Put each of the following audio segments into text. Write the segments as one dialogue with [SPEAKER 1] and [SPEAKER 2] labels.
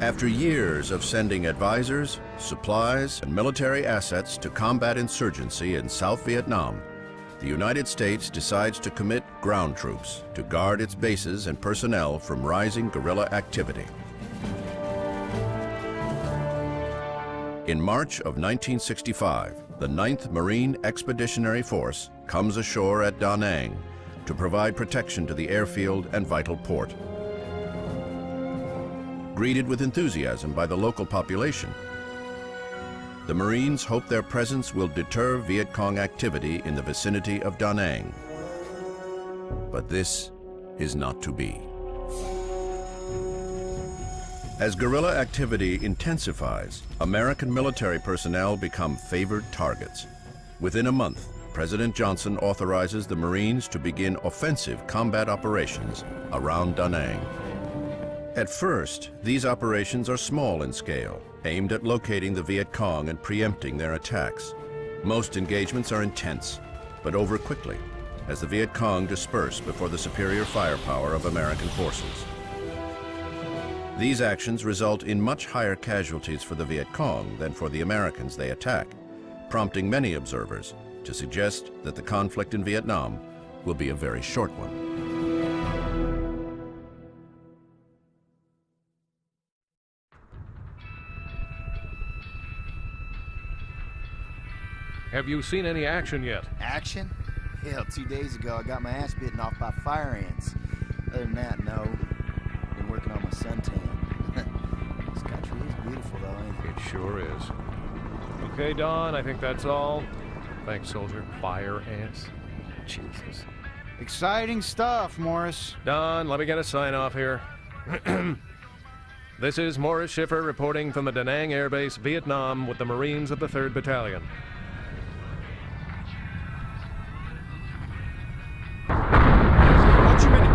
[SPEAKER 1] After years of sending advisors, supplies, and military assets to combat insurgency in South Vietnam, the United States decides to commit ground troops to guard its bases and personnel from rising guerrilla activity. In March of 1965, the 9th Marine Expeditionary Force comes ashore at Da Nang to provide protection to the airfield and vital port. Greeted with enthusiasm by the local population, the Marines hope their presence will deter Viet Cong activity in the vicinity of Da Nang. But this is not to be. As guerrilla activity intensifies, American military personnel become favored targets. Within a month, President Johnson authorizes the Marines to begin offensive combat operations around Da Nang. At first, these operations are small in scale, aimed at locating the Viet Cong and preempting their attacks. Most engagements are intense, but over quickly, as the Viet Cong disperse before the superior firepower of American forces. These actions result in much higher casualties for the Viet Cong than for the Americans they attack, prompting many observers to suggest that the conflict in Vietnam will be a very short one.
[SPEAKER 2] Have you seen any action yet?
[SPEAKER 3] Action? Hell, 2 days ago I got my ass bitten off by fire ants. Other than that, no. Been working on my suntan. This country is beautiful though, ain't it?
[SPEAKER 2] It sure is. Okay, Don, I think that's all. Thanks, soldier. Fire ants. Jesus.
[SPEAKER 4] Exciting stuff, Morris.
[SPEAKER 2] Don, let me get a sign off here. This is Morris Schiffer reporting from the Da Nang Air Base, Vietnam, with the Marines of the 3rd Battalion.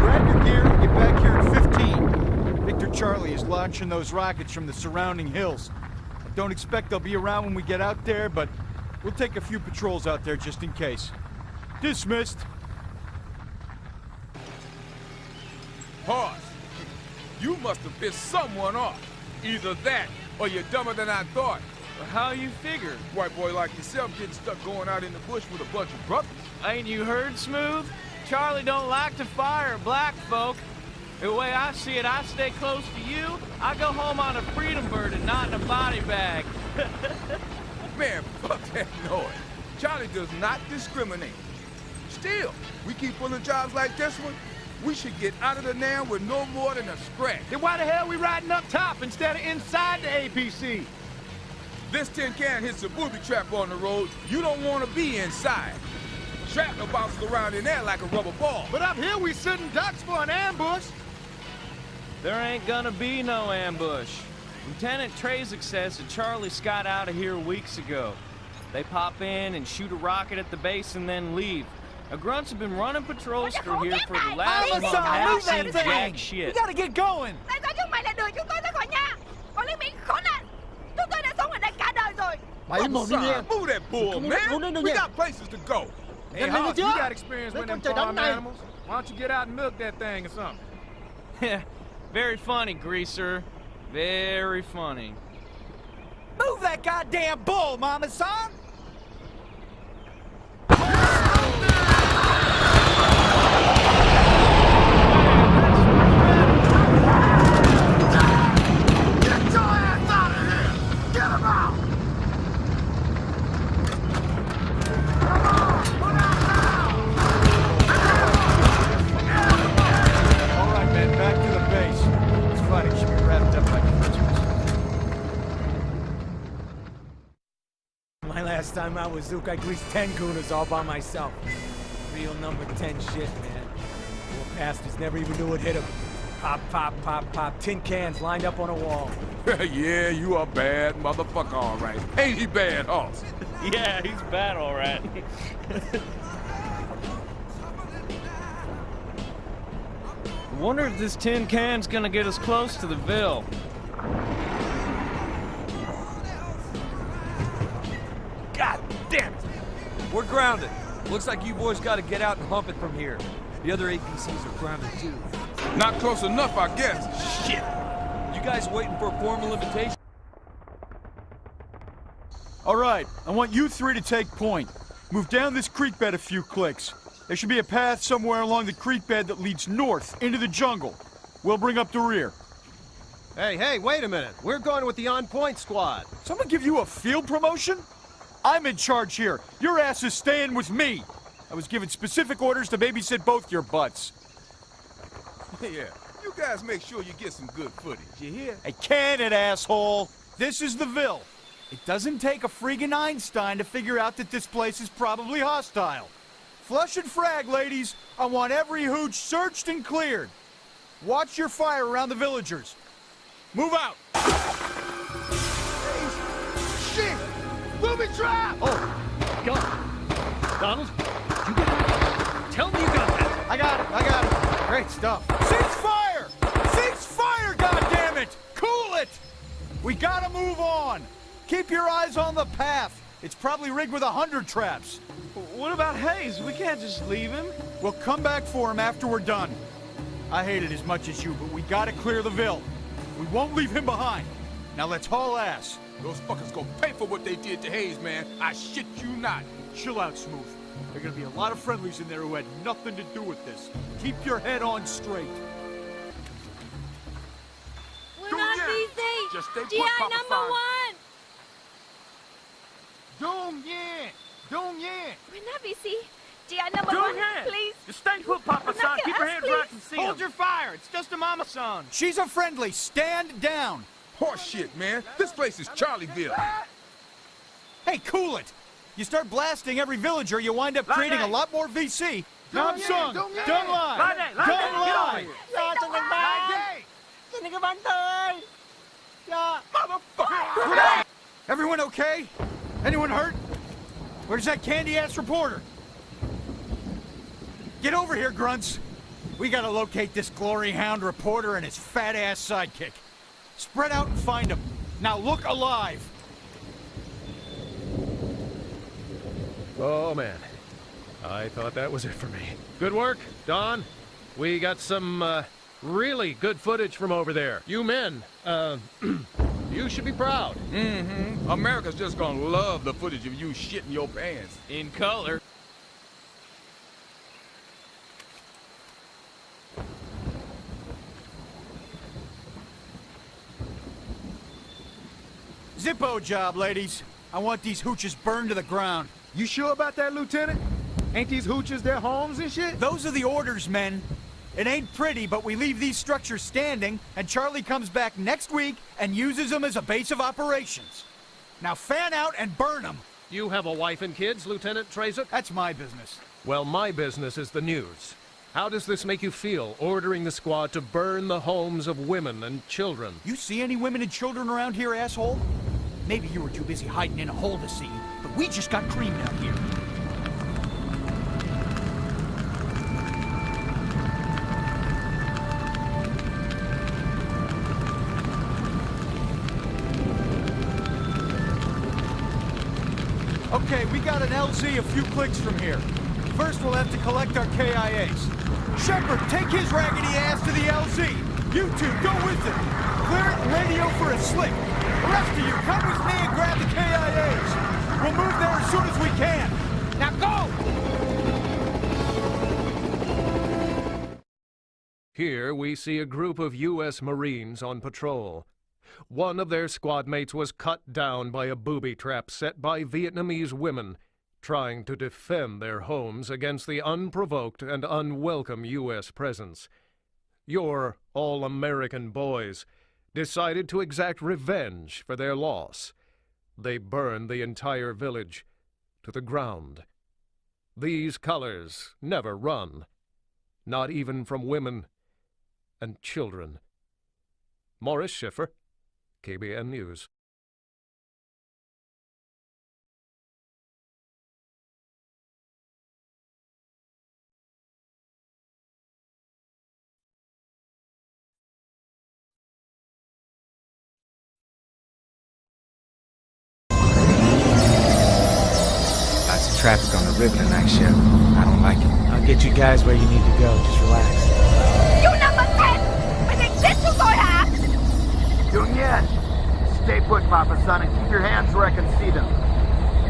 [SPEAKER 4] Grab your gear and get back here at 15. Victor Charlie is launching those rockets from the surrounding hills. I don't expect they'll be around when we get out there, but we'll take a few patrols out there just in case. Dismissed.
[SPEAKER 5] Pause. You must have pissed someone off. Either that, or you're dumber than I thought.
[SPEAKER 6] Well, how you figure?
[SPEAKER 5] White boy like yourself getting stuck going out in the bush with a bunch of brothers.
[SPEAKER 6] Ain't you heard, Smooth? Charlie don't like to fire black folk. The way I see it, I stay close to you. I go home on a freedom bird and not in a body bag.
[SPEAKER 5] Man, fuck that noise. Charlie does not discriminate. Still, we keep pulling jobs like this one, we should get out of the Nam with no more than a scratch.
[SPEAKER 4] Then why the hell are we riding up top instead of inside the APC?
[SPEAKER 5] This tin can hits a booby trap on the road. You don't want to be inside. Shrapnel bounces around in there like a rubber ball.
[SPEAKER 4] But up here we sitting ducks for an ambush.
[SPEAKER 6] There ain't gonna be no ambush. Lieutenant Trezek says that Charlie got out of here weeks ago. They pop in and shoot a rocket at the base and then leave. Now, grunts have been running patrols through here for the last month. Haven't seen jack shit.
[SPEAKER 4] We gotta get going.
[SPEAKER 7] Tại sao chúng mày lại đuổi chúng tôi ra khỏi nhà? Còn Liên Mỹ khốn nạn. Chúng tôi đã sống ở đây cả đời rồi.
[SPEAKER 5] Move that bull, man. We got places to go.
[SPEAKER 4] Hey, Hoss, you got
[SPEAKER 5] experience with them farm animals. Why don't you get out and milk that thing or something?
[SPEAKER 6] Yeah, very funny, Greaser. Very funny.
[SPEAKER 4] Move that goddamn bull, mama son!
[SPEAKER 8] Last time I was Zook, I greased 10 gooners all by myself. Real number 10 shit, man. Poor bastards never even knew it hit them. Pop, pop, pop, pop. Tin cans lined up on a wall.
[SPEAKER 5] Yeah, you a bad motherfucker, all right. Ain't he bad, Hoss?
[SPEAKER 6] Yeah, he's bad, all right. I wonder if this tin can's gonna get us close to the Ville.
[SPEAKER 8] God damn it! We're grounded. Looks like you boys gotta get out and hump it from here. The other APCs are grounded too.
[SPEAKER 5] Not close enough, I guess.
[SPEAKER 8] Shit!
[SPEAKER 9] You guys waiting for a formal invitation?
[SPEAKER 4] All right, I want you three to take point. Move down this creek bed a few clicks. There should be a path somewhere along the creek bed that leads north into the jungle. We'll bring up the rear.
[SPEAKER 10] Hey, wait a minute. We're going with the on-point squad.
[SPEAKER 4] Someone give you a field promotion? I'm in charge here. Your ass is staying with me. I was given specific orders to babysit both your butts.
[SPEAKER 5] Yeah, you guys make sure you get some good footage, you hear?
[SPEAKER 4] Hey, can it, asshole? This is the Ville. It doesn't take a friggin' Einstein to figure out that this place is probably hostile. Flush and frag, ladies. I want every hooch searched and cleared. Watch your fire around the villagers. Move out!
[SPEAKER 5] Shit! Booby trap!
[SPEAKER 10] Oh, God. Donald, you got it. Tell me you got that.
[SPEAKER 4] I got it. Great stuff. Cease fire! Cease fire, goddammit! Cool it! We gotta move on. Keep your eyes on the path. It's probably rigged with 100 traps.
[SPEAKER 6] What about Hayes? We can't just leave him.
[SPEAKER 4] We'll come back for him after we're done. I hate it as much as you, but we gotta clear the Ville. We won't leave him behind. Now let's haul ass.
[SPEAKER 5] Those fuckers gonna pay for what they did to Hayes, man. I shit you not.
[SPEAKER 4] Chill out, Smooth. There are gonna be a lot of friendlies in there who had nothing to do with this. Keep your head on straight.
[SPEAKER 7] Buenas dice.
[SPEAKER 5] Just stay
[SPEAKER 7] GI
[SPEAKER 5] put, Papa
[SPEAKER 7] number
[SPEAKER 5] Fine.
[SPEAKER 7] 1.
[SPEAKER 5] Dong Yen!
[SPEAKER 7] Buenas busy. GI number 1, please.
[SPEAKER 6] Just stay put, Papa
[SPEAKER 7] I'm not
[SPEAKER 6] Keep your
[SPEAKER 7] gonna
[SPEAKER 6] hands
[SPEAKER 7] ask,
[SPEAKER 6] where I
[SPEAKER 7] please.
[SPEAKER 6] can see
[SPEAKER 8] Hold
[SPEAKER 6] them.
[SPEAKER 8] your fire. It's just a mama son.
[SPEAKER 4] She's a friendly. Stand down.
[SPEAKER 5] Horse shit, man. This place is Charlieville.
[SPEAKER 4] Hey, cool it. You start blasting every villager, you wind up creating a lot more VC. Nam Sung, Don't lie. Don't lie. Everyone okay? Anyone hurt? Where's that candy-ass reporter? Get over here, grunts. We gotta locate this glory hound reporter and his fat-ass sidekick. Spread out and find them. Now look alive.
[SPEAKER 2] Oh, man. I thought that was it for me. Good work, Don. We got some, really good footage from over there. You men, you should be proud.
[SPEAKER 5] Mm-hmm. America's just gonna love the footage of you shitting your pants.
[SPEAKER 6] In color.
[SPEAKER 4] Zippo job, ladies. I want these hooches burned to the ground.
[SPEAKER 5] You sure about that, Lieutenant? Ain't these hooches their homes and shit?
[SPEAKER 4] Those are the orders, men. It ain't pretty, but we leave these structures standing, and Charlie comes back next week and uses them as a base of operations. Now fan out and burn them.
[SPEAKER 2] You have a wife and kids, Lieutenant Trezuk?
[SPEAKER 4] That's my business.
[SPEAKER 2] Well, my business is the news. How does this make you feel, ordering the squad to burn the homes of women and children?
[SPEAKER 4] You see any women and children around here, asshole? Maybe you were too busy hiding in a hole to see, but we just got creamed out here. Okay, we got an LZ a few clicks from here. First, we'll have to collect our KIAs. Shepard, take his raggedy ass to the LZ. You two, go with him. Clear it and radio for a slick. The rest of you, come with me and grab the KIAs. We'll move there as soon as we can. Now go!
[SPEAKER 2] Here we see a group of U.S. Marines on patrol. One of their squad mates was cut down by a booby trap set by Vietnamese women trying to defend their homes against the unprovoked and unwelcome U.S. presence. Your all-American boys decided to exact revenge for their loss. They burned the entire village to the ground. These colors never run, not even from women and children. Morris Schiffer, KBN News.
[SPEAKER 11] Lots of traffic on the river tonight, Sheriff. I don't like it.
[SPEAKER 8] I'll get you guys where you need to go. Just relax.
[SPEAKER 7] You number 10! Mày định giết chúng tôi hả?
[SPEAKER 3] son, and keep your hands where I can see them.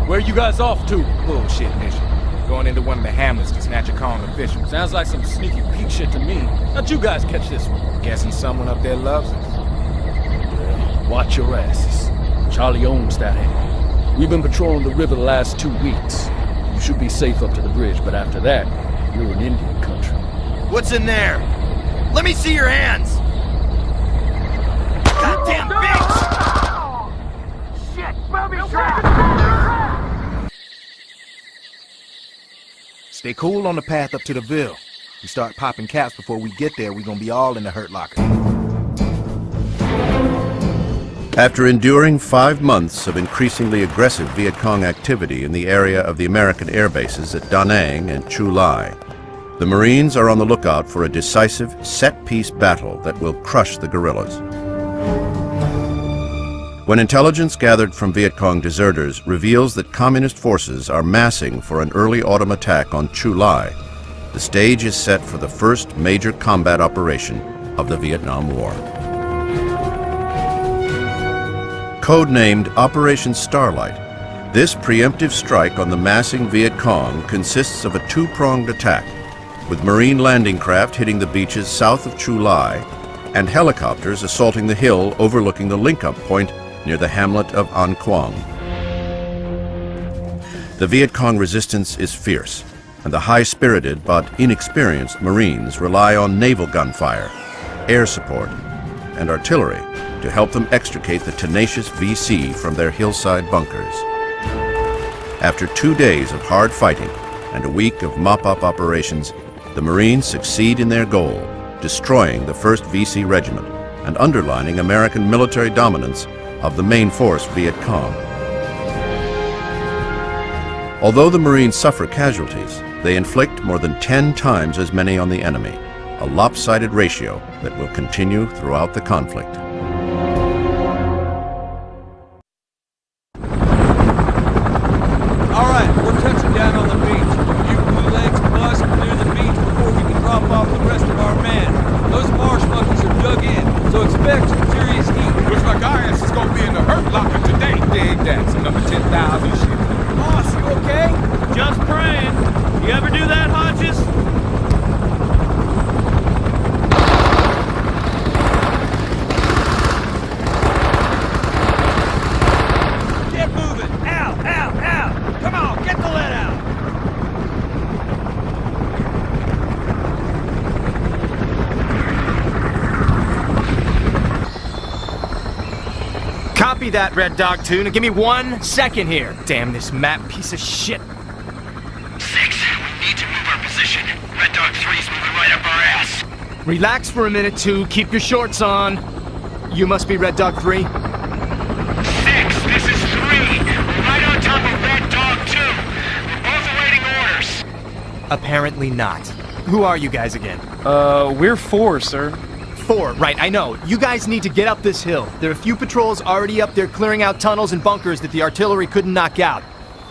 [SPEAKER 9] Where you guys off to?
[SPEAKER 11] Bullshit mission. Going into one of the hamlets to snatch a Kong official.
[SPEAKER 9] Sounds like some sneaky peek shit to me. How'd you guys catch this one?
[SPEAKER 11] Guessing someone up there loves us.
[SPEAKER 9] Well, watch your asses. Charlie owns that hand. We've been patrolling the river the last 2 weeks. You should be safe up to the bridge, but after that, you're in Indian country.
[SPEAKER 3] What's in there? Let me see your hands! Goddamn bitch! Shit, booby trap!
[SPEAKER 12] Stay cool on the path up to the Ville. We start popping caps before we get there, we're gonna be all in the hurt locker.
[SPEAKER 1] After enduring 5 months of increasingly aggressive Viet Cong activity in the area of the American air bases at Da Nang and Chu Lai, the Marines are on the lookout for a decisive, set-piece battle that will crush the guerrillas. When intelligence gathered from Viet Cong deserters reveals that communist forces are massing for an early autumn attack on Chu Lai, the stage is set for the first major combat operation of the Vietnam War. Codenamed Operation Starlight, this preemptive strike on the massing Viet Cong consists of a two-pronged attack, with Marine landing craft hitting the beaches south of Chu Lai and helicopters assaulting the hill overlooking the link-up point near the hamlet of An Quang. The Viet Cong resistance is fierce, and the high-spirited but inexperienced Marines rely on naval gunfire, air support, and artillery to help them extricate the tenacious VC from their hillside bunkers. After 2 days of hard fighting and a week of mop-up operations, the Marines succeed in their goal, destroying the 1st VC Regiment and underlining American military dominance of the main force Viet Cong. Although the Marines suffer casualties, they inflict more than 10 times as many on the enemy, a lopsided ratio that will continue throughout the conflict.
[SPEAKER 9] All right, we're touching down on the beach. You blue legs must clear the beach before we can drop off the rest of our men. Those marsh monkeys are dug in, so expect some serious heat.
[SPEAKER 5] Looks like our ass is gonna be in the hurt locker today.
[SPEAKER 11] Dig that, some number 10,000 shit.
[SPEAKER 6] Boss, you okay? Just praying. You ever do that, Hodges? Get moving! Ow! Ow! Ow! Come on, get the lead out! Copy that, Red Dog 2. Now give me 1 second here. Damn this map piece of shit.
[SPEAKER 13] 6, we need to move our position. Red Dog 3's moving right up our ass.
[SPEAKER 6] Relax for a minute, 2. Keep your shorts on. You must be Red Dog 3.
[SPEAKER 13] 6, this is 3. We're right on top of Red Dog 2. We're both awaiting orders.
[SPEAKER 6] Apparently not. Who are you guys again?
[SPEAKER 14] We're 4, sir.
[SPEAKER 6] 4, right, I know. You guys need to get up this hill. There are a few patrols already up there clearing out tunnels and bunkers that the artillery couldn't knock out.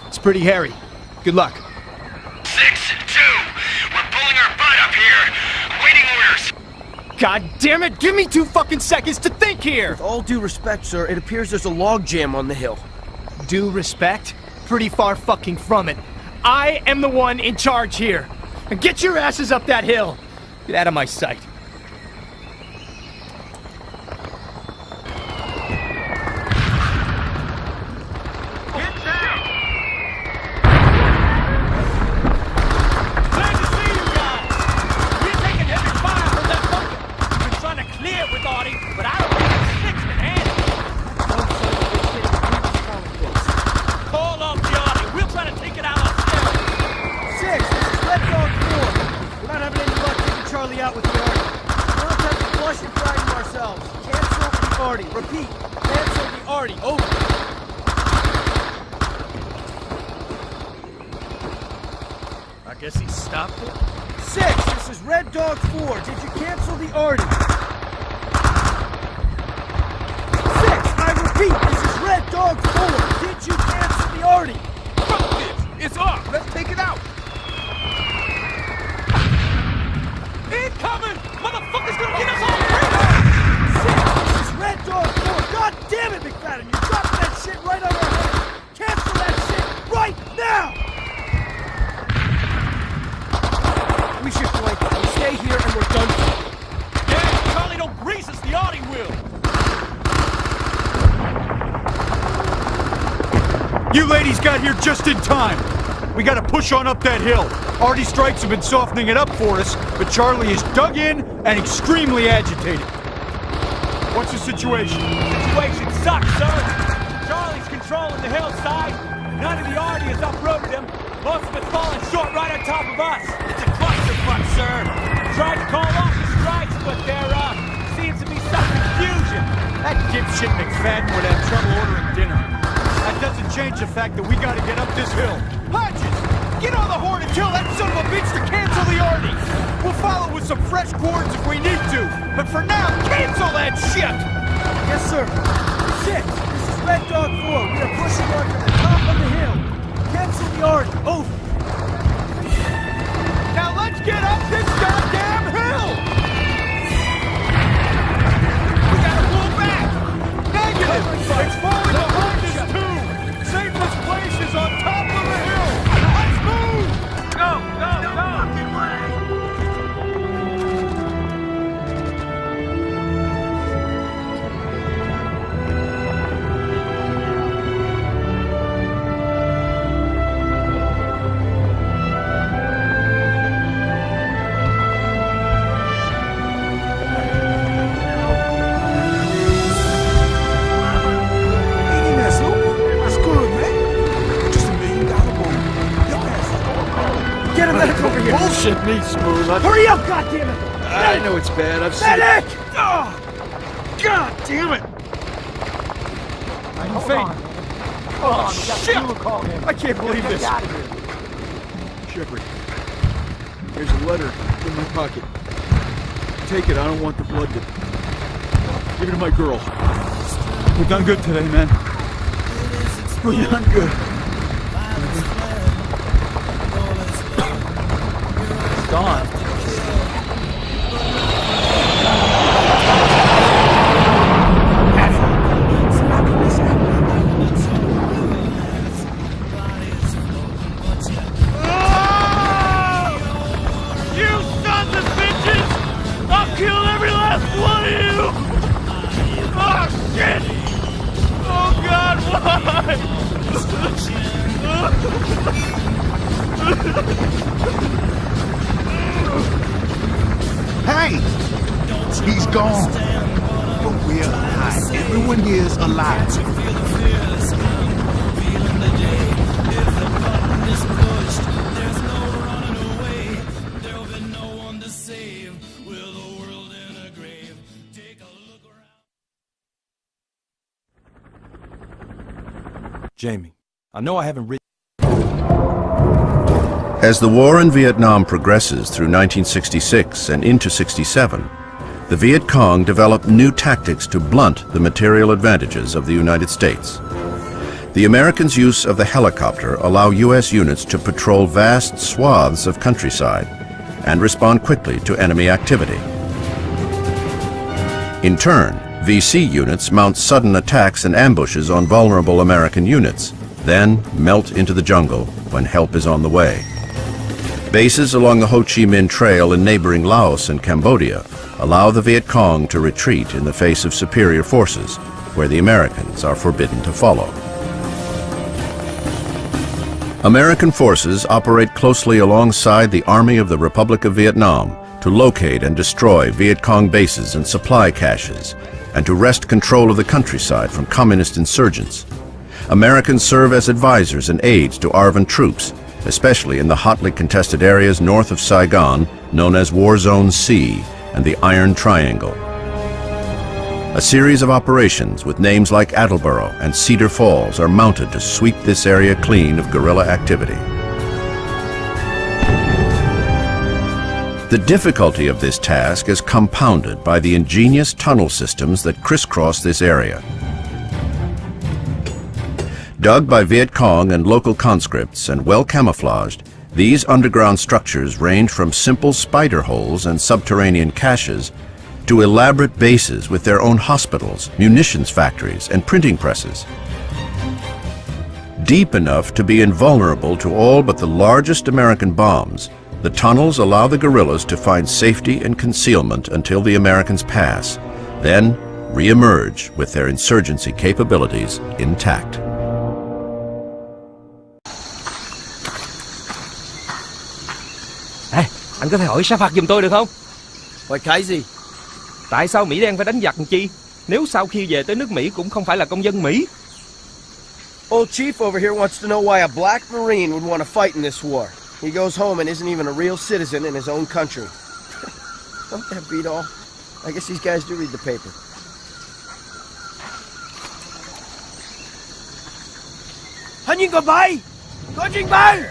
[SPEAKER 6] It's pretty hairy. Good luck.
[SPEAKER 13] 6-2, we're pulling our butt up here. Awaiting orders.
[SPEAKER 6] God damn it, give me 2 fucking seconds to think here!
[SPEAKER 15] With all due respect, sir, it appears there's a log jam on the hill.
[SPEAKER 6] Due respect? Pretty far fucking from it. I am the one in charge here. And get your asses up that hill. Get out of my sight.
[SPEAKER 15] Repeat, cancel the Artie, over.
[SPEAKER 6] I guess he stopped it.
[SPEAKER 15] 6, this is Red Dog 4. Did you cancel the Artie? 6, I repeat, this is Red Dog 4. Did you cancel the Artie?
[SPEAKER 5] Fuck this! It's up! Let's take it out!
[SPEAKER 6] Incoming! Motherfucker's gonna get us all free!
[SPEAKER 15] 6, this is Red Dog 4. God damn it, McFadden, you dropped that
[SPEAKER 4] You ladies got here just in time. We gotta push on up that hill. Artie strikes have been softening it up for us, but Charlie is dug in and extremely agitated. What's the situation?
[SPEAKER 8] Situation sucks, sir. Charlie's controlling the hillside. None of the Artie has uprooted him. Most of it's falling short right on top of us. It's a clusterfuck, sir. Tried to call off the strikes, but there seems to be some confusion.
[SPEAKER 4] That dipshit McFadden would have trouble ordering dinner. That doesn't change the fact that we gotta get up this hill. Hodges, get on the horn and tell that son of a bitch to cancel the Artie. We'll follow with some fresh cords if we need to. But for now, cancel that shit!
[SPEAKER 15] Yes, sir. 6, this is Red Dog 4. We are pushing on to the top of the hill. Cancel the Artie. Over.
[SPEAKER 4] Now let's get up this goddamn hill! We gotta pull back! Negative! It's falling behind us too! Safest place is on top of the hill! Let's move! Go! Go! Go!
[SPEAKER 15] Bullshit me, Smooth. Hurry up, goddammit!
[SPEAKER 9] I know it's bad. I've seen
[SPEAKER 15] Medic! Oh, God damn it!
[SPEAKER 4] I'm faint. Oh, shit! I can't believe this.
[SPEAKER 16] Shepard, there's a letter in my pocket. Take it. I don't want the blood to... Give it to my girl.
[SPEAKER 4] We've done good today, man.
[SPEAKER 16] We've done good.
[SPEAKER 8] Gone.
[SPEAKER 13] You sons of bitches! I'll kill every last one of you! Oh, shit! Oh, God,
[SPEAKER 12] Hey! He's gone. But we're alive. Everyone here is alive.
[SPEAKER 17] Jamie, I know I haven't written...
[SPEAKER 1] As the war in Vietnam progresses through 1966 and into 67, the Viet Cong developed new tactics to blunt the material advantages of the United States. The Americans' use of the helicopter allow U.S. units to patrol vast swaths of countryside and respond quickly to enemy activity. In turn, VC units mount sudden attacks and ambushes on vulnerable American units, then melt into the jungle when help is on the way. Bases along the Ho Chi Minh Trail in neighboring Laos and Cambodia allow the Viet Cong to retreat in the face of superior forces, where the Americans are forbidden to follow. American forces operate closely alongside the Army of the Republic of Vietnam to locate and destroy Viet Cong bases and supply caches, and to wrest control of the countryside from communist insurgents. Americans serve as advisors and aides to ARVN troops, especially in the hotly contested areas north of Saigon, known as War Zone C and the Iron Triangle. A series of operations with names like Attleboro and Cedar Falls are mounted to sweep this area clean of guerrilla activity. The difficulty of this task is compounded by the ingenious tunnel systems that crisscross this area. Dug by Viet Cong and local conscripts and well camouflaged, these underground structures range from simple spider holes and subterranean caches to elaborate bases with their own hospitals, munitions factories, and printing presses. Deep enough to be invulnerable to all but the largest American bombs, the tunnels allow the guerrillas to find safety and concealment until the Americans pass, then re-emerge with their insurgency capabilities intact.
[SPEAKER 18] Anh có thể hỏi sa phạt giùm tôi được không?
[SPEAKER 15] Hỏi cái gì?
[SPEAKER 18] Tại sao Mỹ đen phải đánh giặc làm chi? Nếu sau khi về tới nước Mỹ cũng không phải là công dân Mỹ.
[SPEAKER 15] Old Chief over here wants to know why a black Marine would want to fight in this war. He goes home and isn't even a real citizen in his own country. Don't that beat all? I guess these guys do read the paper. Hình như có bay! Có chuyến bay!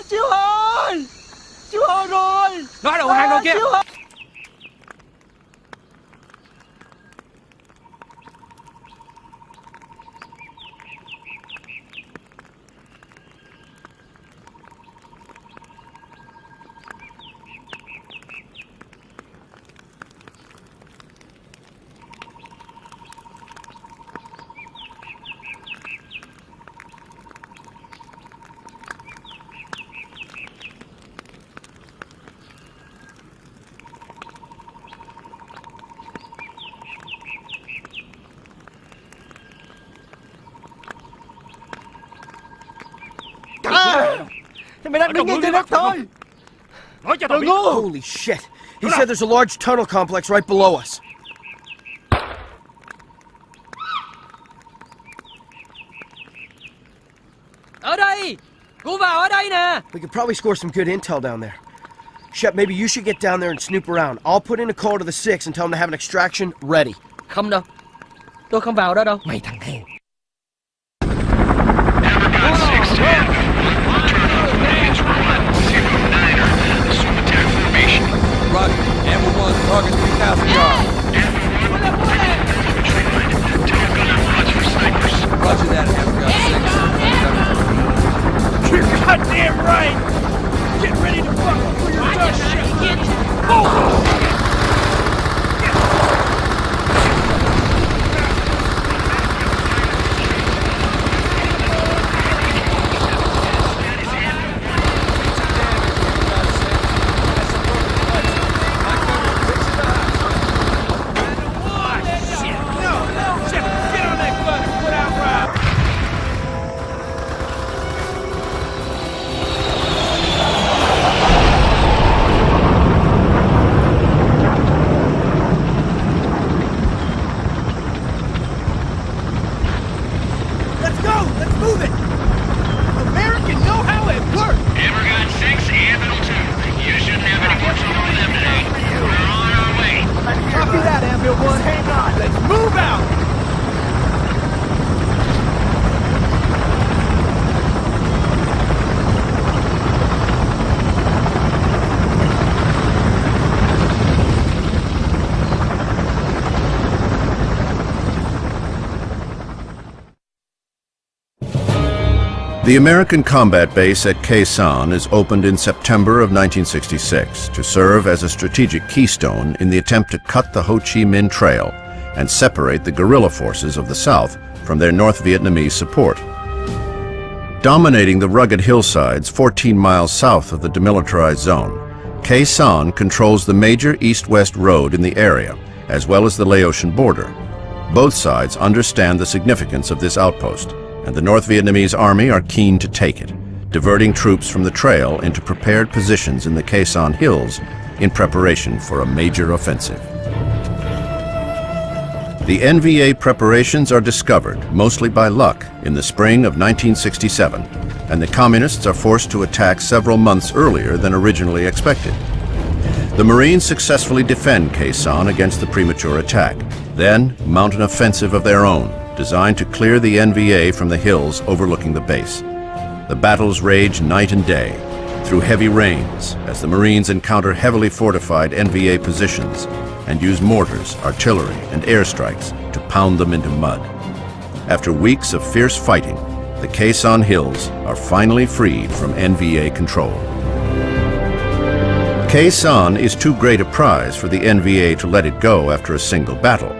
[SPEAKER 13] Chiếu hồi! Chiếu hồi rồi!
[SPEAKER 18] Nói đầu hàng rồi kia!
[SPEAKER 13] Mày đang đứng ngay trên đất thôi.
[SPEAKER 10] Nói cho tao biết.
[SPEAKER 15] Holy shit! He said there's a large tunnel complex right below us.
[SPEAKER 18] Ở đây! Cô vào ở đây nè!
[SPEAKER 15] We could probably score some good intel down there. Shep, maybe you should get down there and snoop around. I'll put in a call to the 6 and tell them to have an extraction ready.
[SPEAKER 18] Không đâu. Tôi không vào đó đâu. Mày thằng hèn.
[SPEAKER 17] Roger. Amber 1, target 3,000 yards. Roger that, Amber 6.
[SPEAKER 13] You're goddamn right! Get ready to fuck for your dust shit! Oh!
[SPEAKER 1] The American combat base at Khe Sanh is opened in September of 1966 to serve as a strategic keystone in the attempt to cut the Ho Chi Minh Trail and separate the guerrilla forces of the South from their North Vietnamese support. Dominating the rugged hillsides 14 miles south of the demilitarized zone, Khe Sanh controls the major east-west road in the area, as well as the Laotian border. Both sides understand the significance of this outpost, and the North Vietnamese army are keen to take it, diverting troops from the trail into prepared positions in the Khe Sanh Hills in preparation for a major offensive. The NVA preparations are discovered, mostly by luck, in the spring of 1967, and the Communists are forced to attack several months earlier than originally expected. The Marines successfully defend Khe Sanh against the premature attack, then mount an offensive of their own, designed to clear the NVA from the hills overlooking the base. The battles rage night and day, through heavy rains, as the Marines encounter heavily fortified NVA positions and use mortars, artillery, and airstrikes to pound them into mud. After weeks of fierce fighting, the Khe Sanh Hills are finally freed from NVA control. Khe Sanh is too great a prize for the NVA to let it go after a single battle,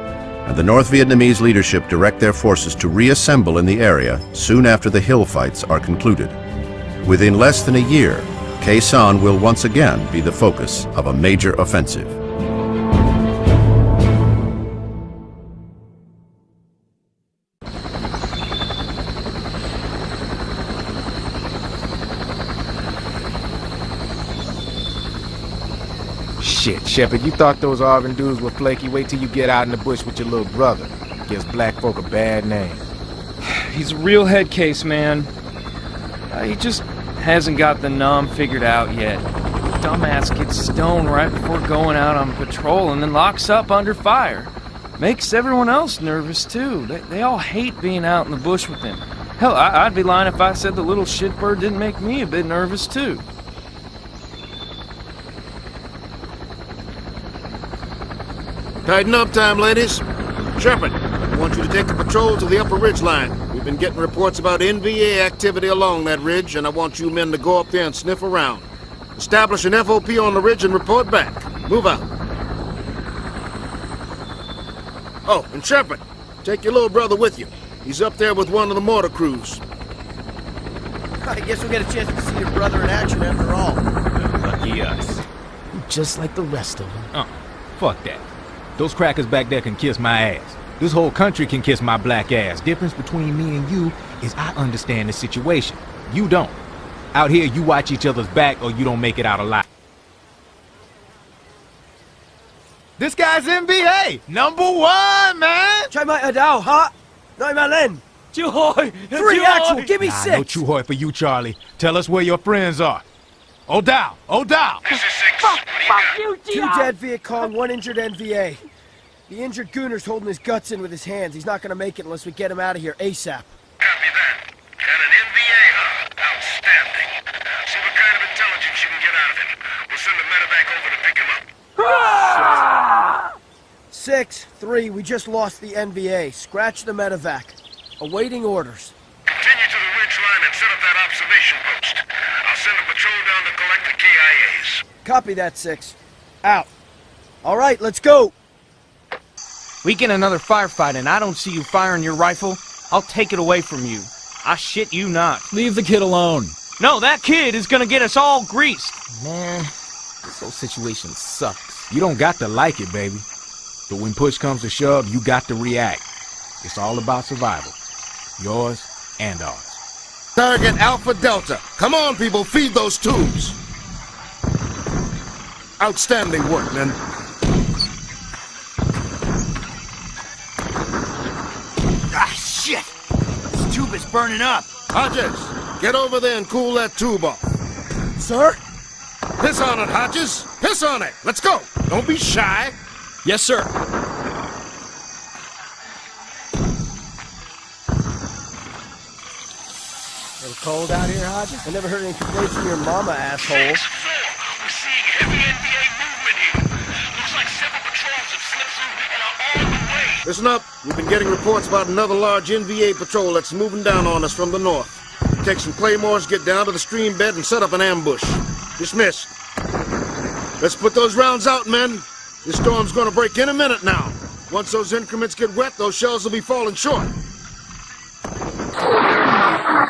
[SPEAKER 1] and the North Vietnamese leadership direct their forces to reassemble in the area soon after the hill fights are concluded. Within less than a year, Khe Sanh will once again be the focus of a major offensive.
[SPEAKER 19] Shit, Shepard, you thought those Arvin dudes were flaky? Wait till you get out in the bush with your little brother. Gives black folk a bad name.
[SPEAKER 6] He's a real head case, man. He just hasn't got the numb figured out yet. Dumbass gets stoned right before going out on patrol and then locks up under fire. Makes everyone else nervous, too. They all hate being out in the bush with him. Hell, I'd be lying if I said the little shitbird didn't make me a bit nervous, too.
[SPEAKER 20] Tighten up time, ladies. Shepard, I want you to take a patrol to the upper ridge line. We've been getting reports about NVA activity along that ridge, and I want you men to go up there and sniff around. Establish an FOP on the ridge and report back. Move out. Oh, and Shepard, take your little brother with you. He's up there with one of the mortar crews.
[SPEAKER 15] I guess we'll get a chance to see your brother in action after all.
[SPEAKER 21] Lucky us. Just like the rest of them. Fuck that. Those crackers back there can kiss my ass. This whole country can kiss my black ass. Difference between me and you is I understand the situation. You don't. Out here, you watch each other's back or you don't make it out alive.
[SPEAKER 19] This guy's NBA! #1, man!
[SPEAKER 15] Try my Adao, huh? No, my Len.
[SPEAKER 8] Chuhoy!
[SPEAKER 15] 3 actual, give me 6!
[SPEAKER 19] No Chuhoy for you, Charlie. Tell us where your friends are. O'Dow! O'Dow!
[SPEAKER 7] Fuck you,
[SPEAKER 15] 2 dead Viet Cong, 1 injured NVA. The injured Gooner's holding his guts in with his hands. He's not gonna make it unless we get him out of here ASAP.
[SPEAKER 22] Copy that. Got an NVA, huh? Outstanding. See what kind of intelligence you can get out of him. We'll send a medevac over to pick him up.
[SPEAKER 15] 6-3, we just lost the NVA. Scratch the medevac. Awaiting orders.
[SPEAKER 22] Continue to the ridge line and set up that observation post. I'll send a patrol down to collect the KIAs.
[SPEAKER 15] Copy that, 6. Out. All right, let's go.
[SPEAKER 6] We get another firefight and I don't see you firing your rifle, I'll take it away from you. I shit you not.
[SPEAKER 21] Leave the kid alone.
[SPEAKER 6] No, that kid is gonna get us all greased.
[SPEAKER 21] Man, this whole situation sucks. You don't got to like it, baby. But when push comes to shove, you got to react. It's all about survival. Yours and ours.
[SPEAKER 20] Target Alpha Delta. Come on, people, feed those tubes. Outstanding work, men.
[SPEAKER 3] Ah, shit! This tube is burning up.
[SPEAKER 20] Hodges, get over there and cool that tube off.
[SPEAKER 15] Sir?
[SPEAKER 20] Piss on it, Hodges. Piss on it. Let's go. Don't be shy.
[SPEAKER 9] Yes, sir.
[SPEAKER 15] A little cold out here, Hodges? I never heard any complaints from your mama, asshole.
[SPEAKER 22] 6-4. We're seeing heavy NVA movement here. Looks like several patrols have slipped through and are on the way.
[SPEAKER 20] Listen up. We've been getting reports about another large NVA patrol that's moving down on us from the north. Take some claymores, get down to the stream bed, and set up an ambush. Dismissed. Let's put those rounds out, men. This storm's gonna break in a minute now. Once those increments get wet, those shells will be falling short.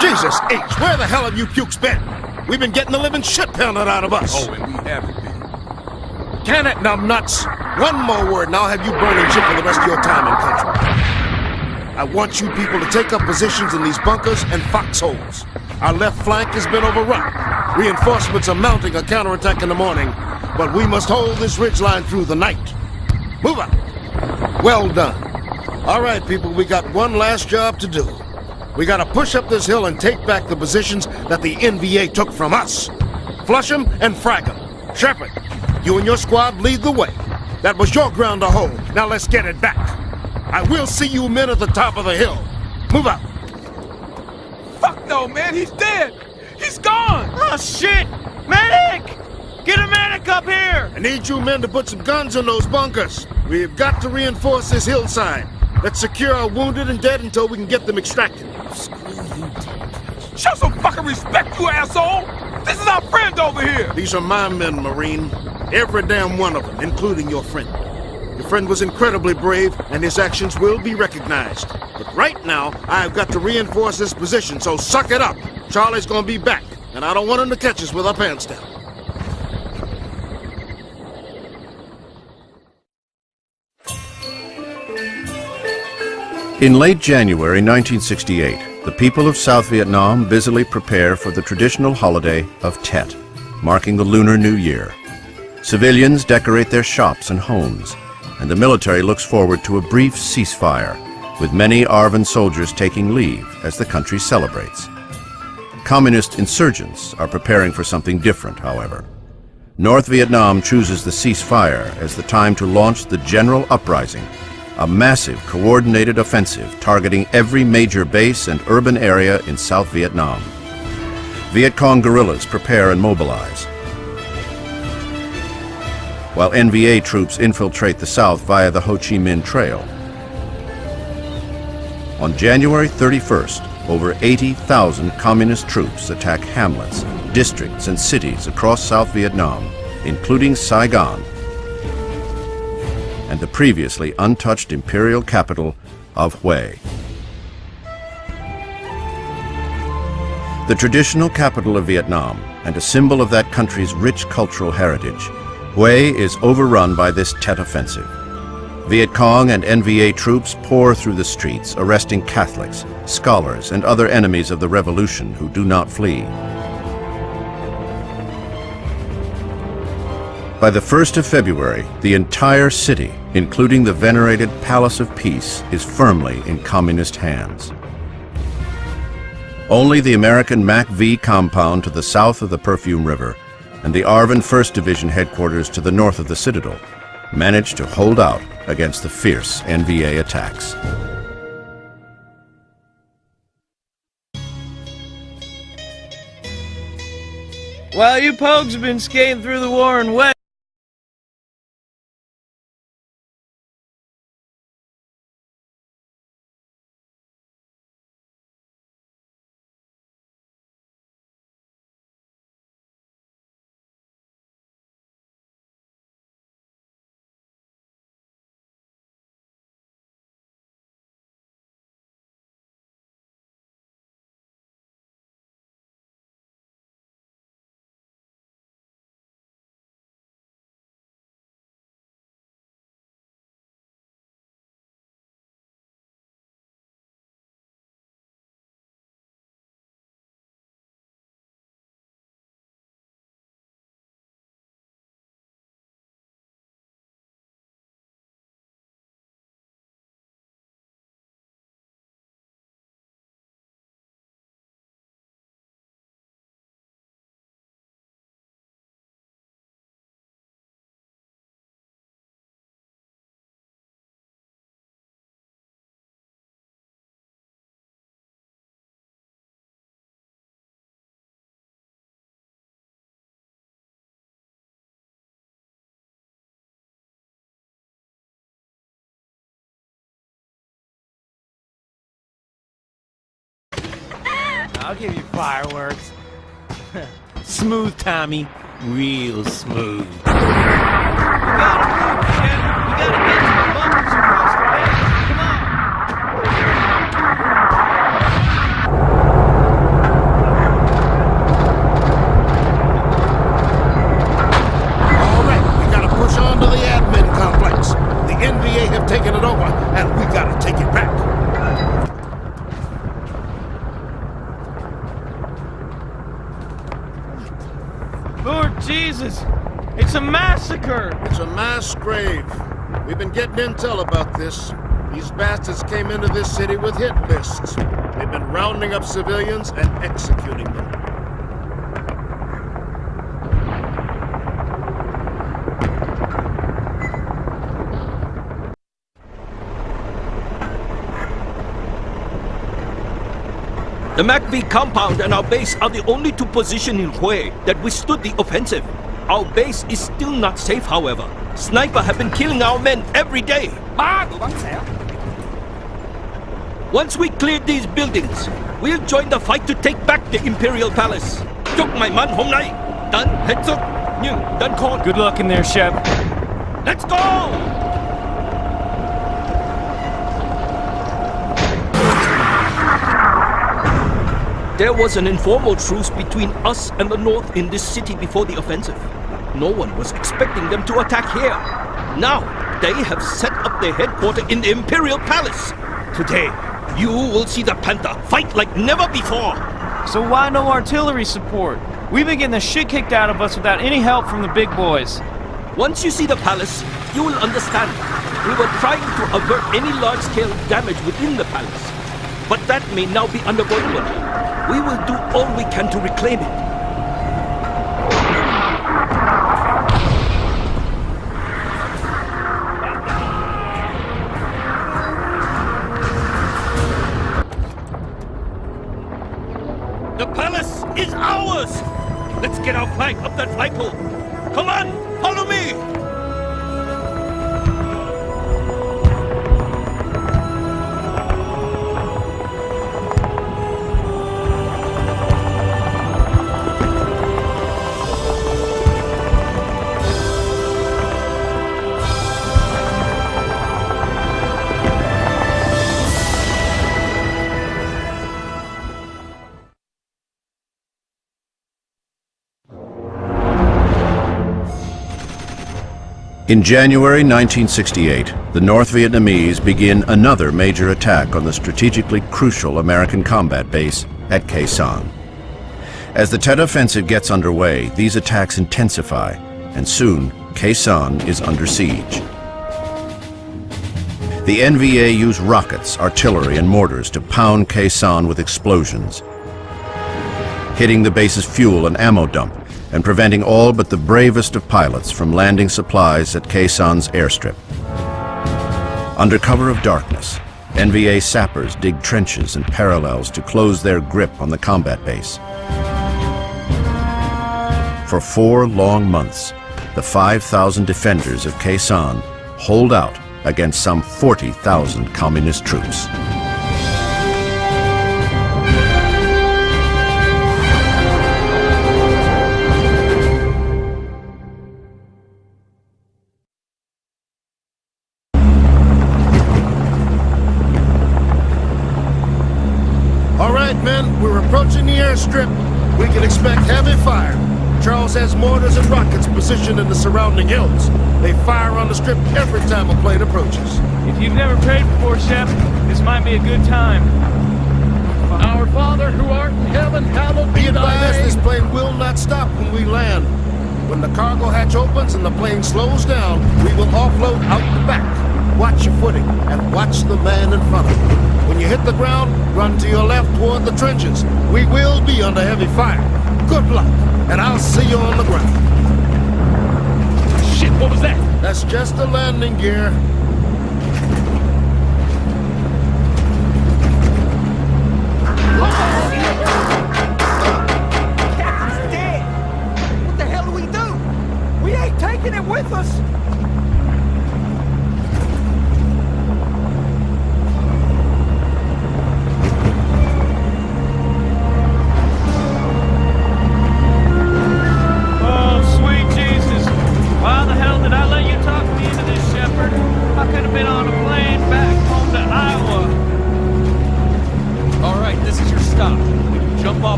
[SPEAKER 20] Jesus H, where the hell have you pukes been? We've been getting the living shit pounded out of us.
[SPEAKER 5] Oh, and we haven't been.
[SPEAKER 20] Can it, numbnuts? One more word and I'll have you burning shit for the rest of your time in country. I want you people to take up positions in these bunkers and foxholes. Our left flank has been overrun. Reinforcements are mounting a counterattack in the morning, but we must hold this ridgeline through the night. Move out. Well done. All right, people, we got one last job to do. We gotta push up this hill and take back the positions that the NVA took from us. Flush them and frag them. Shepard, you and your squad lead the way. That was your ground to hold. Now let's get it back. I will see you men at the top of the hill. Move out.
[SPEAKER 5] Fuck no, man, he's dead. He's gone.
[SPEAKER 6] Oh, shit! Medic! Get a medic up here!
[SPEAKER 20] I need you men to put some guns in those bunkers. We've got to reinforce this hillside. Let's secure our wounded and dead until we can get them extracted.
[SPEAKER 5] Show some fucking respect, you asshole! This is our friend over here!
[SPEAKER 20] These are my men, Marine. Every damn one of them, including your friend. Your friend was incredibly brave, and his actions will be recognized. But right now, I've got to reinforce this position, so suck it up. Charlie's gonna be back, and I don't want him to catch us with our pants down.
[SPEAKER 1] In late January 1968, the people of South Vietnam busily prepare for the traditional holiday of Tet, marking the Lunar New Year. Civilians decorate their shops and homes, and the military looks forward to a brief ceasefire, with many ARVN soldiers taking leave as the country celebrates. Communist insurgents are preparing for something different, however. North Vietnam chooses the ceasefire as the time to launch the General Uprising, a massive coordinated offensive targeting every major base and urban area in South Vietnam. Viet Cong guerrillas prepare and mobilize, while NVA troops infiltrate the South via the Ho Chi Minh Trail. On January 31st, over 80,000 communist troops attack hamlets, districts, and cities across South Vietnam, including Saigon, and the previously untouched imperial capital of Hue. The traditional capital of Vietnam and a symbol of that country's rich cultural heritage, Hue is overrun by this Tet offensive. Viet Cong and NVA troops pour through the streets, arresting Catholics, scholars, and other enemies of the revolution who do not flee. By the 1st of February, the entire city, including the venerated Palace of Peace, is firmly in communist hands. Only the American MAC-V compound to the south of the Perfume River and the ARVN 1st Division headquarters to the north of the Citadel managed to hold out against the fierce NVA attacks.
[SPEAKER 6] Well, you pogues have been skating through the war in Hue.
[SPEAKER 8] I'll give you fireworks. Smooth, Tommy. Real smooth.
[SPEAKER 6] Jesus! It's a massacre!
[SPEAKER 20] It's a mass grave. We've been getting intel about this. These bastards came into this city with hit lists. They've been rounding up civilians and executing them.
[SPEAKER 2] The MAC-V compound and our base are the only two positions in Hue that withstood the offensive. Our base is still not safe, however. Snipers have been killing our men every day. Once we clear these buildings, we'll join the fight to take back the Imperial Palace. Chúc mày man hôm nay đánh hết sức nhưng đánh khôn.
[SPEAKER 6] Good luck in there, Shep.
[SPEAKER 2] Let's go! There was an informal truce between us and the North in this city before the offensive. No one was expecting them to attack here. Now, they have set up their headquarters in the Imperial Palace. Today, you will see the Panther fight like never before.
[SPEAKER 6] So why no artillery support? We've been getting the shit kicked out of us without any help from the big boys.
[SPEAKER 2] Once you see the palace, you will understand. We were trying to avert any large-scale damage within the palace. But that may now be unavoidable. We will do all we can to reclaim it. The palace is ours! Let's get our flag up that flagpole! Come on, follow me!
[SPEAKER 1] In January 1968, the North Vietnamese begin another major attack on the strategically crucial American combat base at Khe Sanh. As the Tet Offensive gets underway, these attacks intensify, and soon Khe Sanh is under siege. The NVA use rockets, artillery, and mortars to pound Khe Sanh with explosions, hitting the base's fuel and ammo dump, and preventing all but the bravest of pilots from landing supplies at Khe Sanh's airstrip. Under cover of darkness, NVA sappers dig trenches and parallels to close their grip on the combat base. For 4 long months, the 5,000 defenders of Khe Sanh hold out against some 40,000 communist troops.
[SPEAKER 20] We're approaching the airstrip. We can expect heavy fire. Charles has mortars and rockets positioned in the surrounding hills. They fire on the strip every time a plane approaches.
[SPEAKER 6] If you've never prayed before, Shep, this might be a good time.
[SPEAKER 13] Our Father who art in heaven, hallowed be thy name.
[SPEAKER 20] This plane will not stop when we land. When the cargo hatch opens and the plane slows down, we will offload out the back. Watch your footing and watch the man in front of you. When you hit the ground, run to your left toward the trenches. We will be under heavy fire. Good luck, and I'll see you on the ground.
[SPEAKER 13] Shit, what was that?
[SPEAKER 20] That's just the landing gear.
[SPEAKER 7] Captain's dead! What the hell do we do? We ain't taking him with us!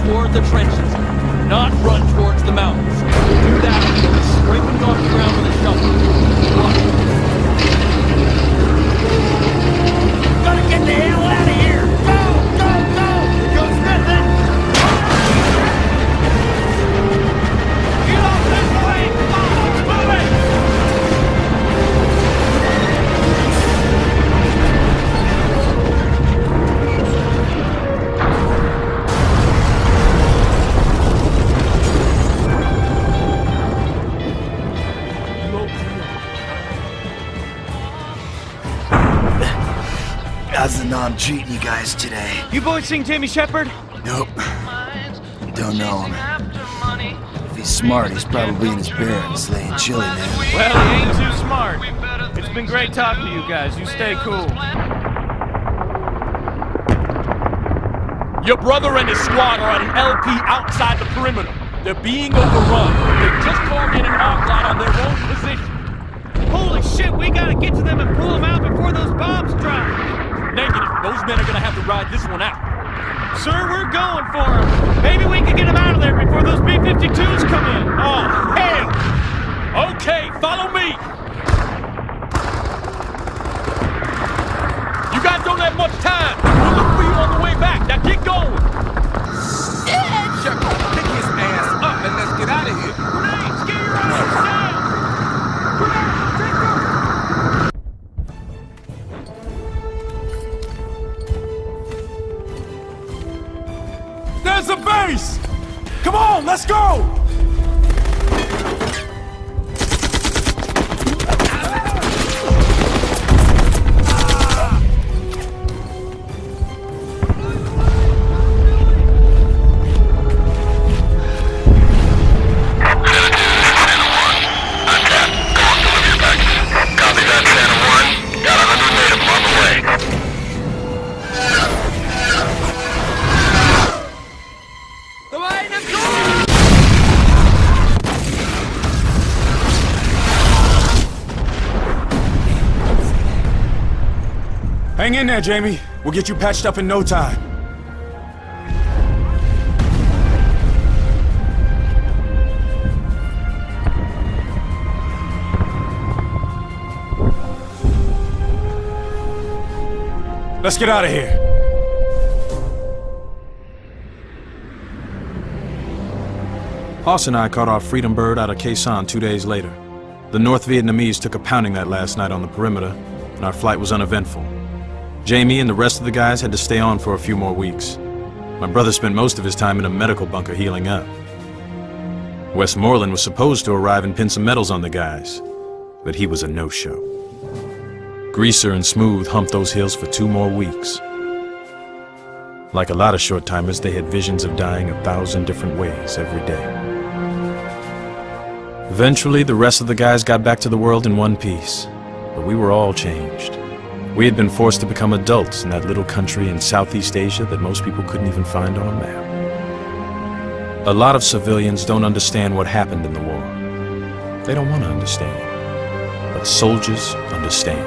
[SPEAKER 2] Toward the trenches, not run towards the mountains. Do that and you'll be scraping off the ground with a shovel.
[SPEAKER 13] Gotta get the hell out of here! Go! Go! Go! Go Smith it! Get off this plane! Come on! Move it!
[SPEAKER 3] How's the nom treating you guys today?
[SPEAKER 6] You boys seen Timmy Shepard?
[SPEAKER 3] Nope. Don't know him. If he's smart, he's probably in his barracks laying chili, man.
[SPEAKER 6] Well, he ain't too smart. It's been great talking to you guys. You stay cool.
[SPEAKER 2] Your brother and his squad are at an LP outside the perimeter. They're being overrun. They just called in an arc line on their own position.
[SPEAKER 6] Holy shit, we gotta get to them and pull them out before those bombs drop.
[SPEAKER 2] Negative. Those men are gonna have to ride this one out.
[SPEAKER 6] Sir, we're going for them. Maybe we can get them out of there before those B-52s come in.
[SPEAKER 2] Oh, hell! Okay, follow me. You guys don't have much time. We'll look for you on the way back. Now get going.
[SPEAKER 5] Shepard, pick his ass up and let's get out of here.
[SPEAKER 21] towards the base! Come on, let's go! Hang in there, Jamie. We'll get you patched up in no time. Let's get out of here. Hoss and I caught our Freedom Bird out of Khe Sanh 2 days later. The North Vietnamese took a pounding that last night on the perimeter, and our flight was uneventful. Jamie and the rest of the guys had to stay on for a few more weeks. My brother spent most of his time in a medical bunker healing up. Westmoreland was supposed to arrive and pin some medals on the guys, but he was a no-show. Greaser and Smooth humped those hills for 2 more weeks. Like a lot of short-timers, they had visions of dying 1,000 different ways every day. Eventually, the rest of the guys got back to the world in one piece, but we were all changed. We had been forced to become adults in that little country in Southeast Asia that most people couldn't even find on a map. A lot of civilians don't understand what happened in the war. They don't want to understand. But soldiers understand.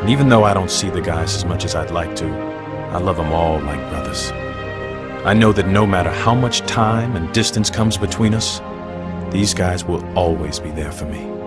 [SPEAKER 21] And even though I don't see the guys as much as I'd like to, I love them all like brothers. I know that no matter how much time and distance comes between us, these guys will always be there for me.